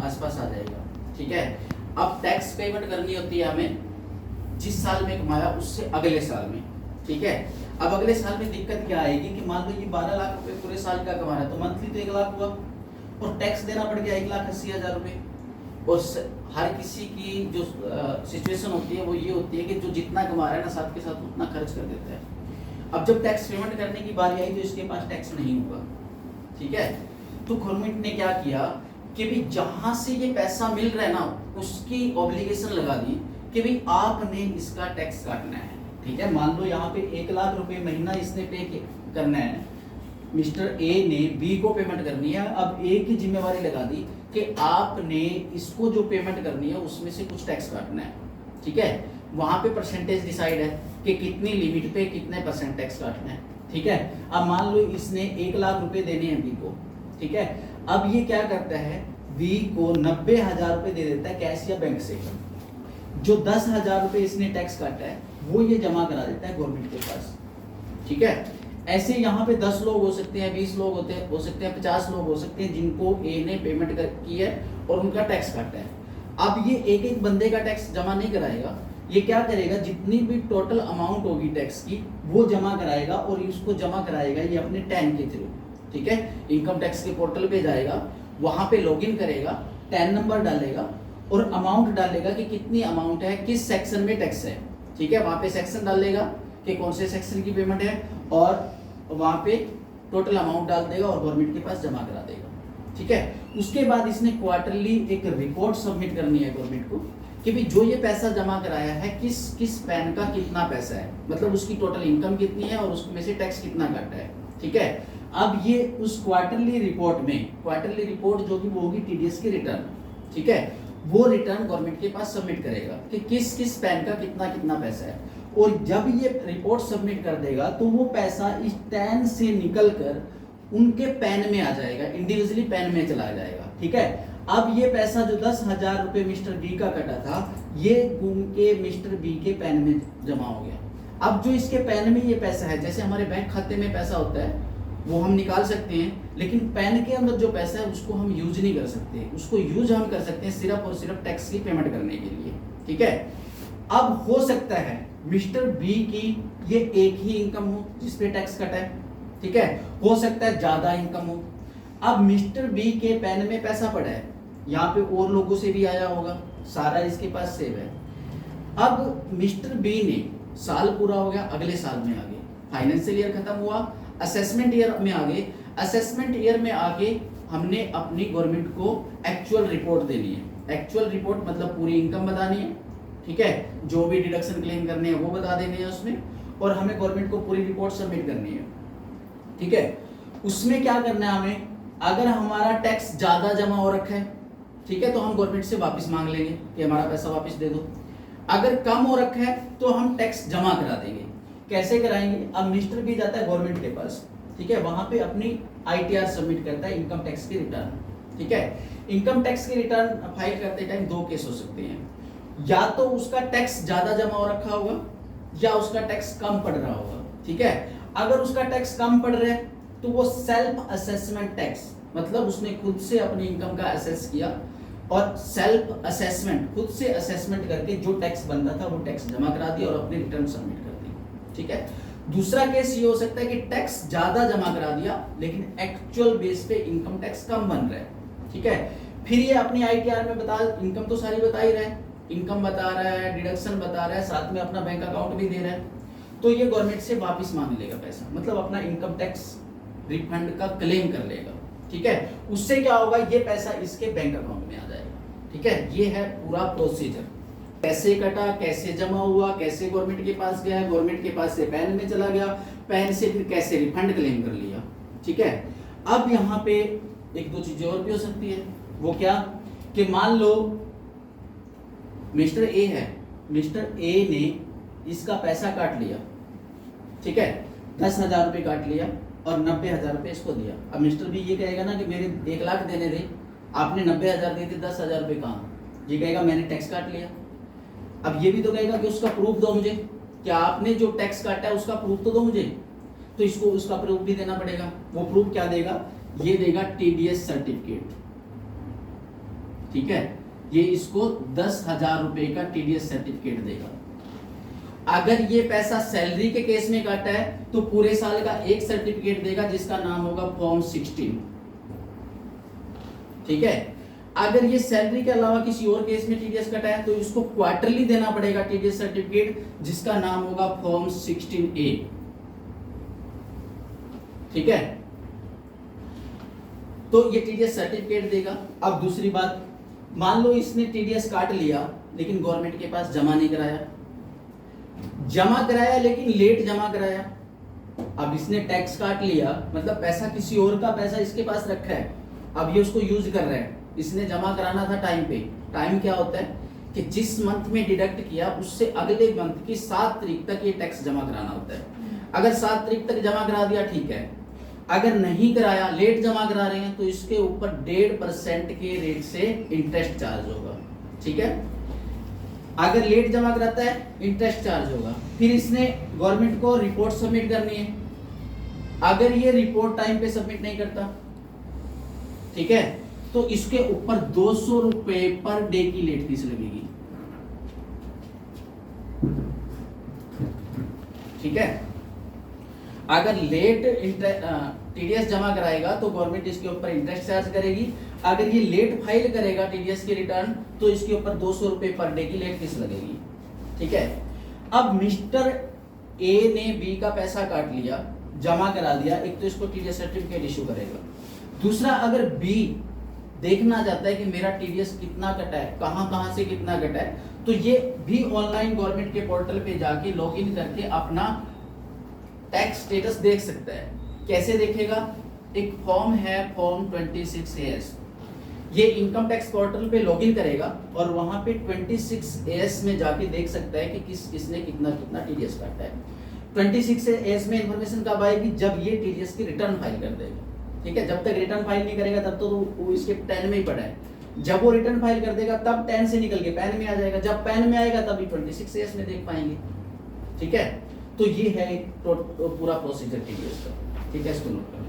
आसपास आ जाएगा। ठीक है, अब टैक्स पेमेंट करनी होती है हमें जिस साल में कमाया उससे अगले साल में। ठीक है, अब अगले साल में दिक्कत क्या आएगी कि मान लो ये 12 लाख रुपए पूरे साल का कमा रहा है, तो मंथली तो 1 लाख हुआ और टैक्स देना पड़ गया 1,80,000 रुपए। और हर किसी की जो सिचुएशन होती है वो ये होती है कि जो जितना कमा रहा है ना साथ के साथ उतना खर्च कर देता है। अब जब टैक्स पेमेंट करने की बारी आई तो इसके पास टैक्स नहीं होगा। ठीक है, तो गवर्नमेंट ने क्या किया कि भाई जहां से ये पैसा मिल रहा है ना उसकी ऑब्लिगेशन लगा दी कि भाई आपने इसका टैक्स काटना है। ठीक है, मान लो यहाँ पे 1 लाख रुपए महीना इसने पे करना है, मिस्टर ए ने बी को पेमेंट करनी है। अब ए की जिम्मेवारी लगा दी कि आपने इसको जो पेमेंट करनी है उसमें से कुछ टैक्स काटना है। ठीक है, वहां पे परसेंटेज डिसाइड है कि कितनी लिमिट पे कितने % टैक्स काटना है। ठीक है, अब मान लो इसने 1 लाख रुपए देने हैं बी को। ठीक है, अब ये क्या करता है, बी को 90,000 रुपए दे देता है कैश या बैंक से। जो 10,000 रुपए इसने टैक्स काटा है वो ये जमा करा देता है गवर्नमेंट के पास। ठीक है, ऐसे यहाँ पे 10 लोग हो सकते हैं, 20 लोग हो सकते हैं, 50 लोग हो सकते हैं जिनको ए ने पेमेंट की है और उनका टैक्स काटा है। अब ये एक एक बंदे का टैक्स जमा नहीं कराएगा, ये क्या करेगा, जितनी भी टोटल अमाउंट होगी टैक्स की वो जमा कराएगा और इसको जमा कराएगा ये अपने टैन के थ्रू। ठीक है, इनकम टैक्स के पोर्टल पे जाएगा, वहां पे लॉगिन करेगा, टैन नंबर डालेगा और अमाउंट डालेगा कि कितनी अमाउंट है, किस सेक्शन में टैक्स है। ठीक है, वहां पे सेक्शन डाल देगा कि कौन से सेक्शन की पेमेंट है और वहां पे टोटल अमाउंट डाल देगा और गवर्नमेंट के पास जमा करा देगा। ठीक है, उसके बाद इसने क्वार्टरली एक रिपोर्ट सबमिट करनी है गवर्नमेंट को कि भाई जो ये पैसा जमा कराया है किस किस पैन का कितना पैसा है, मतलब उसकी टोटल इनकम कितनी है और उसमें से टैक्स कितना काटा है। ठीक है, अब ये उस क्वार्टरली रिपोर्ट में, क्वार्टरली रिपोर्ट जो कि वो होगी टीडीएस की रिटर्न। ठीक है, वो रिटर्न गवर्नमेंट के पास सबमिट करेगा कि किस किस पैन का कितना कितना पैसा है। और जब ये रिपोर्ट सबमिट कर देगा तो वो पैसा इस टैन से निकल कर उनके पैन में आ जाएगा, इंडिविजुअली पैन में चला जाएगा। ठीक है, अब ये पैसा जो 10,000 रुपए मिस्टर बी का कटा था ये उनके मिस्टर बी के पैन में जमा हो गया। अब जो इसके पैन में ये पैसा है, जैसे हमारे बैंक खाते में पैसा होता है वो हम निकाल सकते हैं, लेकिन पैन के अंदर जो पैसा है उसको हम यूज नहीं कर सकते। उसको यूज हम कर सकते हैं सिर्फ और सिर्फ टैक्स की पेमेंट करने के लिए। ठीक है, अब हो सकता है मिस्टर बी की ये एक ही इनकम हो जिसपे टैक्स कटा है। ठीक है, हो सकता है ज्यादा इनकम हो। अब मिस्टर बी के पैन में पैसा पड़ा है, यहाँ पे और लोगों से भी आया होगा, सारा इसके पास सेव है। अब मिस्टर बी ने साल पूरा हो गया, अगले साल में आगे फाइनेंशियल ईयर खत्म हुआ, असेसमेंट ईयर में आगे, असेसमेंट ईयर में आगे हमने अपनी गवर्नमेंट को एक्चुअल रिपोर्ट देनी है। एक्चुअल रिपोर्ट मतलब पूरी इनकम बतानी है। ठीक है, जो भी डिडक्शन क्लेम करने हैं वो बता देने हैं उसमें, और हमें गवर्नमेंट को पूरी रिपोर्ट सबमिट करनी है। ठीक है, उसमें क्या करना है हमें, अगर हमारा टैक्स ज्यादा जमा हो रखा है, ठीक है, तो हम गवर्नमेंट से वापस मांग लेंगे कि हमारा पैसा वापस दे दो। अगर कम हो रखा है तो हम टैक्स जमा करा देंगे। कैसे कराएंगे, अब मिस्टर बी जाता है गवर्नमेंट के पास। ठीक है, वहां पे अपनी आईटीआर सबमिट करता है, इनकम टैक्स की रिटर्न। ठीक है, इनकम टैक्स की रिटर्न फाइल करते टाइम 2 केस हो सकते हैं, या तो उसका टैक्स ज्यादा जमा हो रखा होगा या उसका टैक्स कम पड़ रहा होगा। ठीक है, अगर उसका टैक्स कम पड़ रहा है तो वो सेल्फ असेसमेंट टैक्स, मतलब उसने खुद से अपनी इनकम का असेस किया और सेल्फ असेसमेंट, खुद से असेसमेंट करके जो टैक्स बनता था वो टैक्स जमा करा दिया और अपनी रिटर्न सबमिट कर दी। ठीक है, दूसरा केस ये हो सकता है कि टैक्स ज्यादा जमा करा दिया लेकिन एक्चुअल बेस पे इनकम टैक्स कम बन रहा है। ठीक है, फिर ये अपनी आईटीआर में बता, इनकम तो सारी बता ही रहा है, इनकम बता रहा है, डिडक्शन बता रहा है, साथ में अपना बैंक अकाउंट भी दे रहा है, तो ये गवर्नमेंट से वापस मांग लेगा पैसा, मतलब अपना इनकम टैक्स रिफंड का क्लेम कर लेगा। ठीक है, उससे क्या होगा, ये पैसा इसके बैंक अकाउंट में आ जाएगा। ठीक है, ये है पूरा प्रोसीजर, कैसे कटा, कैसे जमा हुआ, कैसे गवर्नमेंट के पास गया, गवर्नमेंट के पास से पैन में चला गया, पैन से फिर कैसे रिफंड क्लेम कर लिया। ठीक है, अब यहाँ पे एक दो चीजें और भी हो सकती है, वो क्या कि मान लो मिस्टर ए है, मिस्टर ए ने इसका पैसा काट लिया। ठीक है, 10,000 रुपये काट लिया और 90,000 रुपये इसको दिया। अब मिस्टर बी ये कहेगा ना कि मेरे 1 लाख देने थे, आपने 90,000 दे थे, 10,000 रुपये कहाँ, ये कहेगा मैंने टैक्स काट लिया। अब ये भी तो कहेगा कि उसका प्रूफ दो मुझे, कि आपने जो टैक्स काटा है उसका प्रूफ तो दो मुझे, तो इसको उसका प्रूफ भी देना पड़ेगा। वो प्रूफ क्या देगा, ये देगा टीडीएस सर्टिफिकेट। ठीक है, ये इसको 10,000 रुपए का टीडीएस सर्टिफिकेट देगा। अगर ये पैसा सैलरी के केस में काटा है तो पूरे साल का एक सर्टिफिकेट देगा जिसका नाम होगा फॉर्म 16। ठीक है, अगर ये सैलरी के अलावा किसी और केस में टीडीएस कटा है तो इसको क्वार्टरली देना पड़ेगा टीडीएस सर्टिफिकेट जिसका नाम होगा फॉर्म 16A। ठीक है, तो ये टीडीएस सर्टिफिकेट देगा। अब दूसरी बात, मान लो इसने टीडीएस काट लिया लेकिन गवर्नमेंट के पास जमा नहीं कराया लेकिन लेट जमा कराया। अब इसने टैक्स काट लिया, मतलब पैसा किसी और का पैसा इसके पास रखा है, अब ये उसको यूज कर रहा है, इसने जमा कराना था टाइम पे। टाइम क्या होता है कि जिस मंथ में डिडक्ट किया उससे अगले मंथ की 7 तारीख तक ये टैक्स जमा कराना होता है। अगर 7 तारीख तक जमा करा दिया ठीक है, अगर नहीं कराया, लेट जमा करा रहे हैं तो इसके ऊपर 1.5% के रेट से इंटरेस्ट चार्ज होगा। ठीक है, अगर लेट जमा कराता है इंटरेस्ट चार्ज होगा। फिर इसने गवर्नमेंट को रिपोर्ट सबमिट करनी है, अगर ये रिपोर्ट टाइम पे सबमिट नहीं करता, ठीक है, तो इसके ऊपर 200 रुपए पर डे की लेट फीस लगेगी। ठीक है, अगर लेट टीडीएस जमा कराएगा तो गवर्नमेंट इसके ऊपर इंटरेस्ट चार्ज करेगी। अगर ये लेट फाइल करेगा टीडीएस की रिटर्न तो इसके ऊपर 200 रुपए पर डे की लेट फीस लगेगी। ठीक है, अब मिस्टर ए ने बी का पैसा काट लिया, जमा करा दिया, एक तो इसको टीडीएस सर्टिफिकेट इशू करेगा। दूसरा, अगर बी देखना चाहता है कि मेरा टीडीएस कितना कटा है, कहां से कितना कटा है, तो ये भी ऑनलाइन गवर्नमेंट के पोर्टल पे जाके लॉगिन करके अपना टैक्स स्टेटस देख सकता है। कैसे देखेगा? एक फॉर्म है फॉर्म 26AS, ये इनकम टैक्स पोर्टल पे लॉगिन करेगा और वहां पे 26AS में जाके देख सकता है कि किसने कितना टीडीएस काटा है। 26AS में इंफॉर्मेशन कब आएगी? जब ये टीडीएस की रिटर्न फाइल कर देगा। ठीक है, जब तक रिटर्न फाइल नहीं करेगा तब तो वो इसके पैन में ही पड़ा है। जब वो रिटर्न फाइल कर देगा तब 10 से निकल के पैन में आ जाएगा। जब पैन में आएगा तभी 26AS में देख पाएंगे। ठीक है, तो ये है पूरा प्रोसीजर टीडीएस का। ठीक है, इसको नोट कर लो।